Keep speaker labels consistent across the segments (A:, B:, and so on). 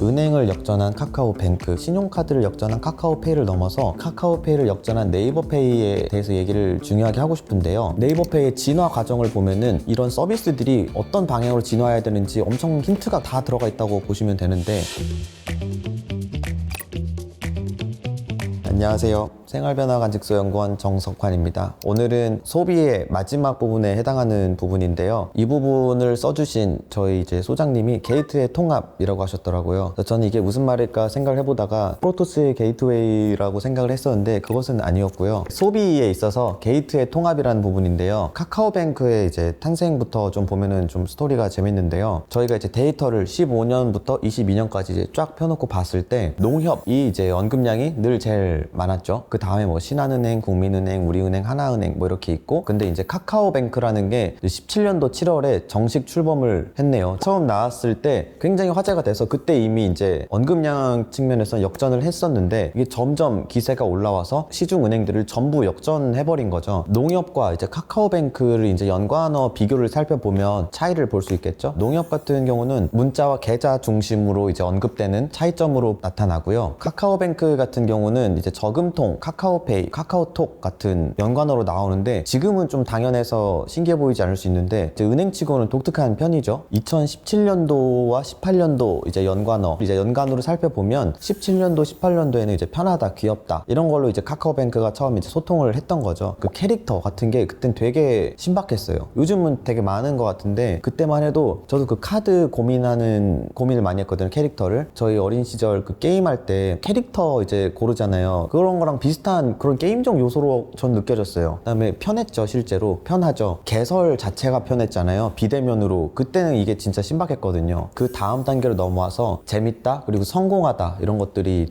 A: 은행을 역전한 카카오뱅크, 신용카드를 역전한 카카오페이를 넘어서 카카오페이를 역전한 네이버페이에 대해서 얘기를 중요하게 하고 싶은데요. 네이버페이의 진화 과정을 보면은 이런 서비스들이 어떤 방향으로 진화해야 되는지 엄청 힌트가 다 들어가 있다고 보시면 되는데, 안녕하세요. 생활변화관직소연구원 정석환입니다. 오늘은 소비의 마지막 부분에 해당하는 부분인데요. 이 부분을 써주신 저희 소장님이 게이트웨이 통합이라고 하셨더라고요. 그래서 저는 이게 무슨 말일까 생각을 해보다가 프로토스의 게이트웨이라고 생각을 했었는데 그것은 아니었고요. 소비에 있어서 게이트웨이 통합이라는 부분인데요. 카카오뱅크의 탄생부터 좀 보면은 좀 스토리가 재밌는데요. 저희가 데이터를 15년부터 22년까지 쫙 펴놓고 봤을 때 농협이 언급량이 늘 제일 많았죠. 그 다음에 신한은행, 국민은행, 우리은행, 하나은행 이렇게 있고, 근데 카카오뱅크라는 게 17년도 7월에 정식 출범을 했네요. 처음 나왔을 때 굉장히 화제가 돼서 그때 이미 언급량 측면에서 역전을 했었는데, 이게 점점 기세가 올라와서 시중은행들을 전부 역전해버린 거죠. 농협과 카카오뱅크를 연관어 비교를 살펴보면 차이를 볼 수 있겠죠. 농협 같은 경우는 문자와 계좌 중심으로 언급되는 차이점으로 나타나고요. 카카오뱅크 같은 경우는 저금통, 카카오페이, 카카오톡 같은 연관어로 나오는데, 지금은 좀 당연해서 신기해 보이지 않을 수 있는데 은행치고는 독특한 편이죠. 2017년도와 18년도 연관어로 살펴보면 17년도, 18년도에는 편하다, 귀엽다 이런 걸로 카카오뱅크가 처음 소통을 했던 거죠. 그 캐릭터 같은 게 그땐 되게 신박했어요. 요즘은 되게 많은 것 같은데 그때만 해도 저도 그 카드 고민을 많이 했거든요. 캐릭터를. 저희 어린 시절 그 게임할 때 캐릭터 고르잖아요. 그런 거랑 비슷한 그런 게임적 요소로 전 느껴졌어요. 그다음에 편했죠. 실제로 편하죠. 개설 자체가 편했잖아요. 비대면으로. 그때는 이게 진짜 신박했거든요. 그 다음 단계로 넘어와서 재밌다, 그리고 성공하다, 이런 것들이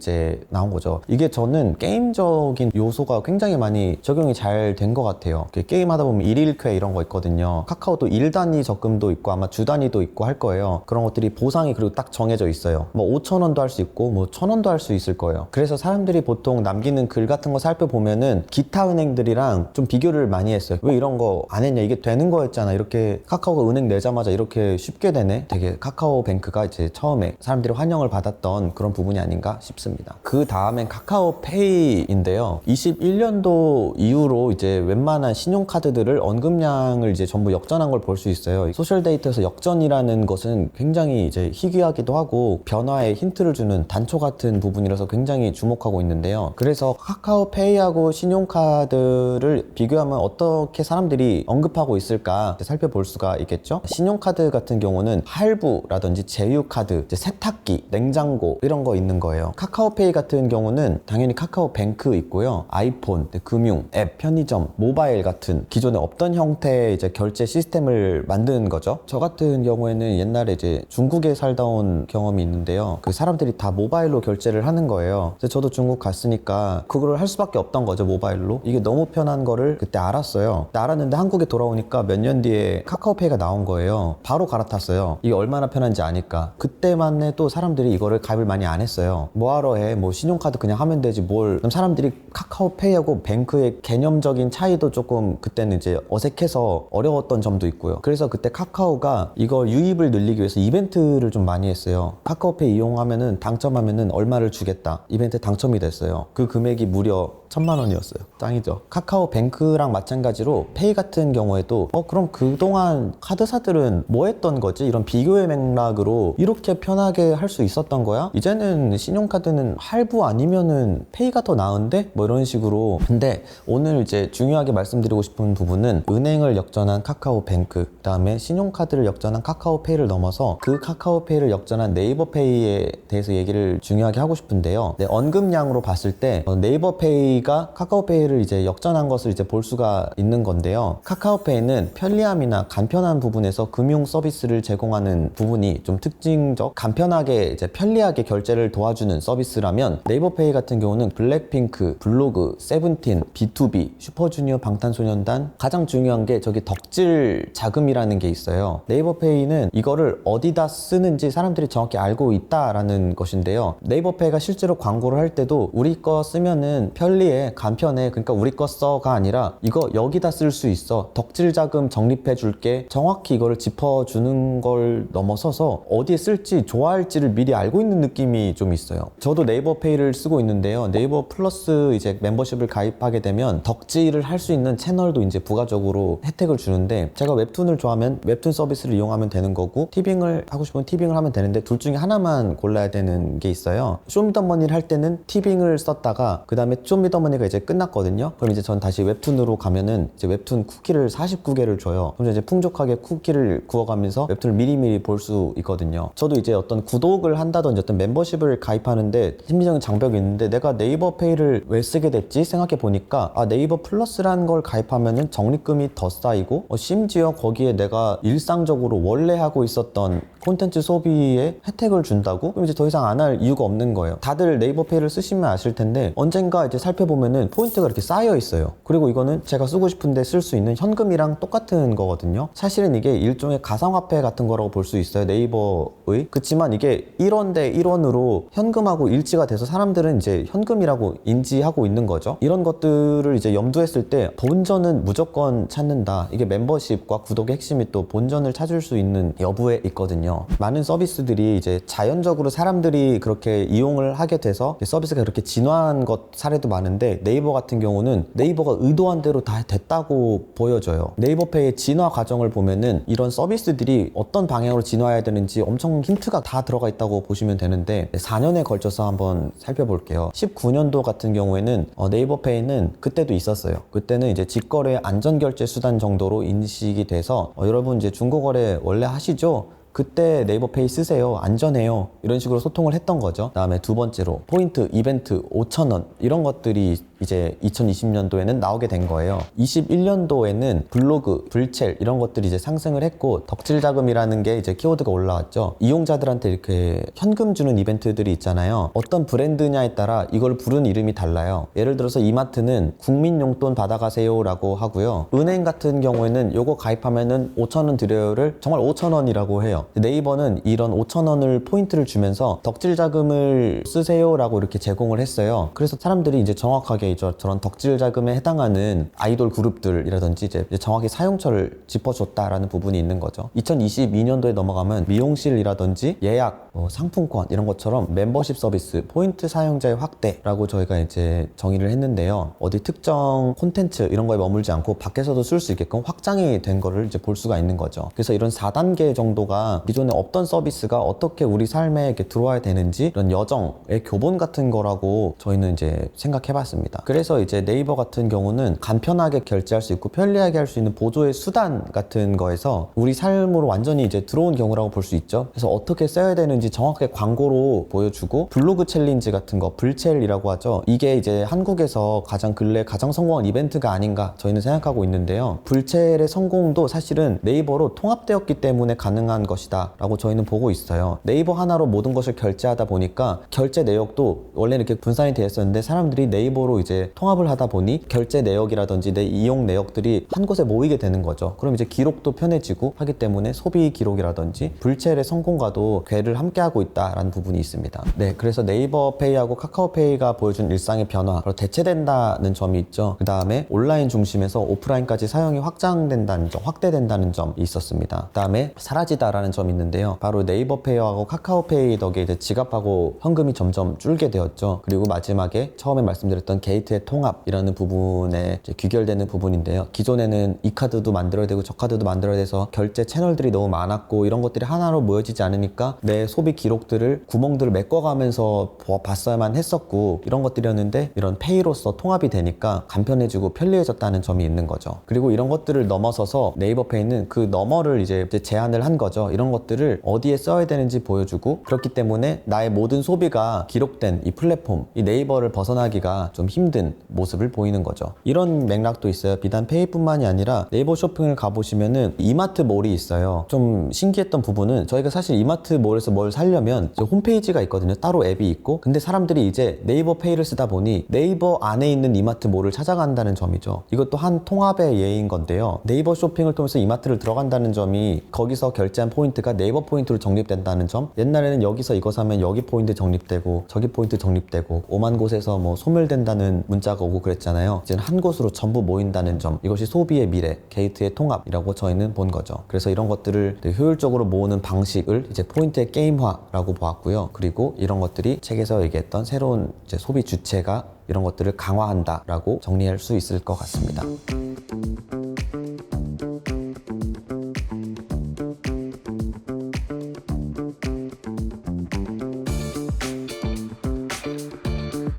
A: 나온 거죠. 이게 저는 게임적인 요소가 굉장히 많이 적용이 잘 된 것 같아요. 게임 하다 보면 1일쾌 이런 거 있거든요. 카카오도 1단위 적금도 있고 아마 주 단위도 있고 할 거예요. 그런 것들이 보상이 그리고 딱 정해져 있어요. 5,000원도 할 수 있고 1,000원도 할 수 있을 거예요. 그래서 사람들이 보통 남기는 글 같은 거 살펴보면은 기타 은행들이랑 좀 비교를 많이 했어요. 왜 이런 거 안 했냐, 이게 되는 거였잖아, 이렇게 카카오가 은행 내자마자 이렇게 쉽게 되네. 되게 카카오뱅크가 처음에 사람들이 환영을 받았던 그런 부분이 아닌가 싶습니다. 그 다음엔 카카오페이인데요. 21년도 이후로 웬만한 신용카드들을 언급량을 전부 역전한 걸 볼 수 있어요. 소셜데이터에서 역전이라는 것은 굉장히 희귀하기도 하고 변화에 힌트를 주는 단초 같은 부분이라서 굉장히 주목하고 있는데요. 그래서 카카오페이하고 신용카드를 비교하면 어떻게 사람들이 언급하고 있을까 살펴볼 수가 있겠죠. 신용카드 같은 경우는 할부라든지 제휴카드, 세탁기, 냉장고 이런 거 있는 거예요. 카카오페이 같은 경우는 당연히 카카오뱅크 있고요. 아이폰, 금융, 앱, 편의점, 모바일 같은 기존에 없던 형태의 결제 시스템을 만드는 거죠. 저 같은 경우에는 옛날에 중국에 살다 온 경험이 있는데요. 그 사람들이 다 모바일로 결제를 하는 거예요. 그래서 저도 중국 갔으니까 그거를 할 수밖에 없던 거죠. 모바일로. 이게 너무 편한 거를 그때 알았어요. 알았는데 한국에 돌아오니까 몇 년 뒤에 카카오페이가 나온 거예요. 바로 갈아탔어요. 이게 얼마나 편한지 아니까. 그때만 해도 사람들이 이거를 가입을 많이 안 했어요. 뭐하러 해, 신용카드 그냥 하면 되지 뭘. 그럼 사람들이 카카오페이하고 뱅크의 개념적인 차이도 조금 그때는 어색해서 어려웠던 점도 있고요. 그래서 그때 카카오가 이걸 유입을 늘리기 위해서 이벤트를 좀 많이 했어요. 카카오페이 이용하면은 당첨하면은 얼마를 주겠다, 이벤트에 당첨이 됐어요. 그 금액이 무려 1,000만 원이었어요. 짱이죠. 카카오뱅크랑 마찬가지로 페이 같은 경우에도 그럼 그동안 카드사들은 뭐 했던 거지? 이런 비교의 맥락으로 이렇게 편하게 할 수 있었던 거야? 이제는 신용카드는 할부 아니면은 페이가 더 나은데? 이런 식으로. 근데 오늘 중요하게 말씀드리고 싶은 부분은 은행을 역전한 카카오뱅크, 그 다음에 신용카드를 역전한 카카오페이를 넘어서 그 카카오페이를 역전한 네이버페이에 대해서 얘기를 중요하게 하고 싶은데요. 언급량으로 봤을 때 네이버페이가 카카오페이를 역전한 것을 볼 수가 있는 건데요. 카카오페이는 편리함이나 간편한 부분에서 금융 서비스를 제공하는 부분이 좀 특징적, 간편하게 편리하게 결제를 도와주는 서비스라면, 네이버페이 같은 경우는 블랙핑크, 블로그, 세븐틴, B2B, 슈퍼주니어, 방탄소년단, 가장 중요한 게 덕질 자금이라는 게 있어요. 네이버페이는 이거를 어디다 쓰는지 사람들이 정확히 알고 있다라는 것인데요. 네이버페이가 실제로 광고를 할 때도 우리 거 거 쓰면은 편리해, 간편해, 그러니까 우리 거 써가 아니라 이거 여기다 쓸 수 있어, 덕질 자금 적립해 줄게, 정확히 이거를 짚어주는 걸 넘어서서 어디에 쓸지 좋아할지를 미리 알고 있는 느낌이 좀 있어요. 저도 네이버페이를 쓰고 있는데요. 네이버 플러스 이제 멤버십을 가입하게 되면 덕질을 할 수 있는 채널도 이제 부가적으로 혜택을 주는데, 제가 웹툰을 좋아하면 웹툰 서비스를 이용하면 되는 거고, 티빙을 하고 싶으면 티빙을 하면 되는데 둘 중에 하나만 골라야 되는 게 있어요. 쇼미더머니를 할 때는 티빙을 썼다가 그 다음에 쇼미더머니가 이제 끝났거든요. 그럼 이제 전 다시 웹툰으로 가면은 이제 웹툰 쿠키를 49개를 줘요. 그럼 이제 풍족하게 쿠키를 구워가면서 웹툰을 미리미리 볼 수 있거든요. 저도 이제 어떤 구독을 한다든지 어떤 멤버십을 가입하는데 심리적인 장벽이 있는데, 내가 네이버페이를 왜 쓰게 됐지 생각해 보니까, 아, 네이버 플러스라는 걸 가입하면은 적립금이 더 쌓이고, 심지어 거기에 내가 일상적으로 원래 하고 있었던 콘텐츠 소비에 혜택을 준다고? 그럼 이제 더 이상 안 할 이유가 없는 거예요. 다들 네이버페이를 쓰시면 아실 텐데 언젠가 이제 살펴보면은 포인트가 이렇게 쌓여 있어요. 그리고 이거는 제가 쓰고 싶은데 쓸 수 있는 현금이랑 똑같은 거거든요. 사실은 이게 일종의 가상화폐 같은 거라고 볼 수 있어요, 네이버의. 그치만 이게 1원 대 1원으로 현금하고 일치가 돼서 사람들은 이제 현금이라고 인지하고 있는 거죠. 이런 것들을 이제 염두했을 때 본전은 무조건 찾는다. 이게 멤버십과 구독의 핵심이 또 본전을 찾을 수 있는 여부에 있거든요. 많은 서비스들이 이제 자연적으로 사람들이 그렇게 이용을 하게 돼서 서비스가 그렇게 진화한 것 사례도 많은데, 네이버 같은 경우는 네이버가 의도한 대로 다 됐다고 보여져요. 네이버페이의 진화 과정을 보면은 이런 서비스들이 어떤 방향으로 진화해야 되는지 엄청 힌트가 다 들어가 있다고 보시면 되는데, 4년에 걸쳐서 한번 살펴볼게요. 19년도 같은 경우에는 네이버페이는 그때도 있었어요. 그때는 이제 직거래 안전결제 수단 정도로 인식이 돼서 여러분 이제 중고거래 원래 하시죠? 그때 네이버페이 쓰세요, 안전해요, 이런 식으로 소통을 했던 거죠. 다음에 두 번째로 포인트, 이벤트, 5,000원 이런 것들이 이제 2020년도에는 나오게 된 거예요. 21년도에는 블로그, 불첼 이런 것들이 이제 상승을 했고, 덕질 자금이라는 게 이제 키워드가 올라왔죠. 이용자들한테 이렇게 현금 주는 이벤트들이 있잖아요. 어떤 브랜드냐에 따라 이걸 부르는 이름이 달라요. 예를 들어서 이마트는 국민 용돈 받아가세요 라고 하고요. 은행 같은 경우에는 요거 가입하면은 5,000원 드려요를 정말 5,000원이라고 해요. 네이버는 이런 5,000원을 포인트를 주면서 덕질 자금을 쓰세요 라고 이렇게 제공을 했어요. 그래서 사람들이 이제 정확하게 저런 덕질 자금에 해당하는 아이돌 그룹들이라든지 이제 정확히 사용처를 짚어줬다라는 부분이 있는 거죠. 2022년도에 넘어가면 미용실이라든지 예약, 상품권 이런 것처럼 멤버십 서비스, 포인트 사용자의 확대라고 저희가 이제 정의를 했는데요. 어디 특정 콘텐츠 이런 거에 머물지 않고 밖에서도 쓸 수 있게끔 확장이 된 거를 이제 볼 수가 있는 거죠. 그래서 이런 4단계 정도가 기존에 없던 서비스가 어떻게 우리 삶에 이렇게 들어와야 되는지 이런 여정의 교본 같은 거라고 저희는 이제 생각해봤습니다. 그래서 이제 네이버 같은 경우는 간편하게 결제할 수 있고 편리하게 할 수 있는 보조의 수단 같은 거에서 우리 삶으로 완전히 이제 들어온 경우라고 볼 수 있죠. 그래서 어떻게 써야 되는지 정확하게 광고로 보여주고, 블로그 챌린지 같은 거, 불첼이라고 하죠. 이게 이제 한국에서 가장 근래 가장 성공한 이벤트가 아닌가 저희는 생각하고 있는데요. 불첼의 성공도 사실은 네이버로 통합되었기 때문에 가능한 것이다 라고 저희는 보고 있어요. 네이버 하나로 모든 것을 결제하다 보니까 결제 내역도 원래 이렇게 분산이 되어 있었는데 사람들이 네이버로 이제 통합을 하다 보니 결제 내역이라든지 내 이용 내역들이 한 곳에 모이게 되는 거죠. 그럼 이제 기록도 편해지고 하기 때문에 소비 기록이라든지 불첼의 성공과도 궤를 함께하고 있다라는 부분이 있습니다. 네, 그래서 네이버페이하고 카카오페이가 보여준 일상의 변화, 바로 대체된다는 점이 있죠. 그 다음에 온라인 중심에서 오프라인까지 사용이 확장된다는 점, 확대된다는 점이 있었습니다. 그 다음에 사라지다라는 점이 있는데요. 바로 네이버페이하고 카카오페이 덕에 이제 지갑하고 현금이 점점 줄게 되었죠. 그리고 마지막에 처음에 말씀드렸던 게이트의 통합이라는 부분에 이제 귀결되는 부분인데요. 기존에는 이 카드도 만들어야 되고 저 카드도 만들어야 돼서 결제 채널들이 너무 많았고 이런 것들이 하나로 모여지지 않으니까 내 소비 기록들을 구멍들을 메꿔가면서 봤어야만 했었고 이런 것들이었는데, 이런 페이로서 통합이 되니까 간편해지고 편리해졌다는 점이 있는 거죠. 그리고 이런 것들을 넘어서서 네이버페이는 그 너머를 이제 제안을 한 거죠. 이런 것들을 어디에 써야 되는지 보여주고, 그렇기 때문에 나의 모든 소비가 기록된 이 플랫폼, 이 네이버를 벗어나기가 좀 힘든 모습을 보이는 거죠. 이런 맥락도 있어요. 비단 페이뿐만이 아니라 네이버 쇼핑을 가보시면은 이마트 몰이 있어요. 좀 신기했던 부분은 저희가 사실 이마트 몰에서 뭘 사려면 이제 홈페이지가 있거든요. 따로 앱이 있고. 근데 사람들이 이제 네이버 페이를 쓰다 보니 네이버 안에 있는 이마트 몰을 찾아간다는 점이죠. 이것도 한 통합의 예인 건데요. 네이버 쇼핑을 통해서 이마트를 들어간다는 점이 거기서 결제한 포인트가 네이버 포인트로 적립된다는 점. 옛날에는 여기서 이거 사면 여기 포인트 적립되고 저기 포인트 적립되고 5만 곳에서 뭐 소멸된다는 문자가 오고 그랬잖아요. 이제는 한 곳으로 전부 모인다는 점. 이것이 소비의 미래, 게이트의 통합이라고 저희는 본 거죠. 그래서 이런 것들을 효율적으로 모으는 방식을 이제 포인트의 게임화라고 보았고요. 그리고 이런 것들이 책에서 얘기했던 새로운 이제 소비 주체가 이런 것들을 강화한다라고 정리할 수 있을 것 같습니다.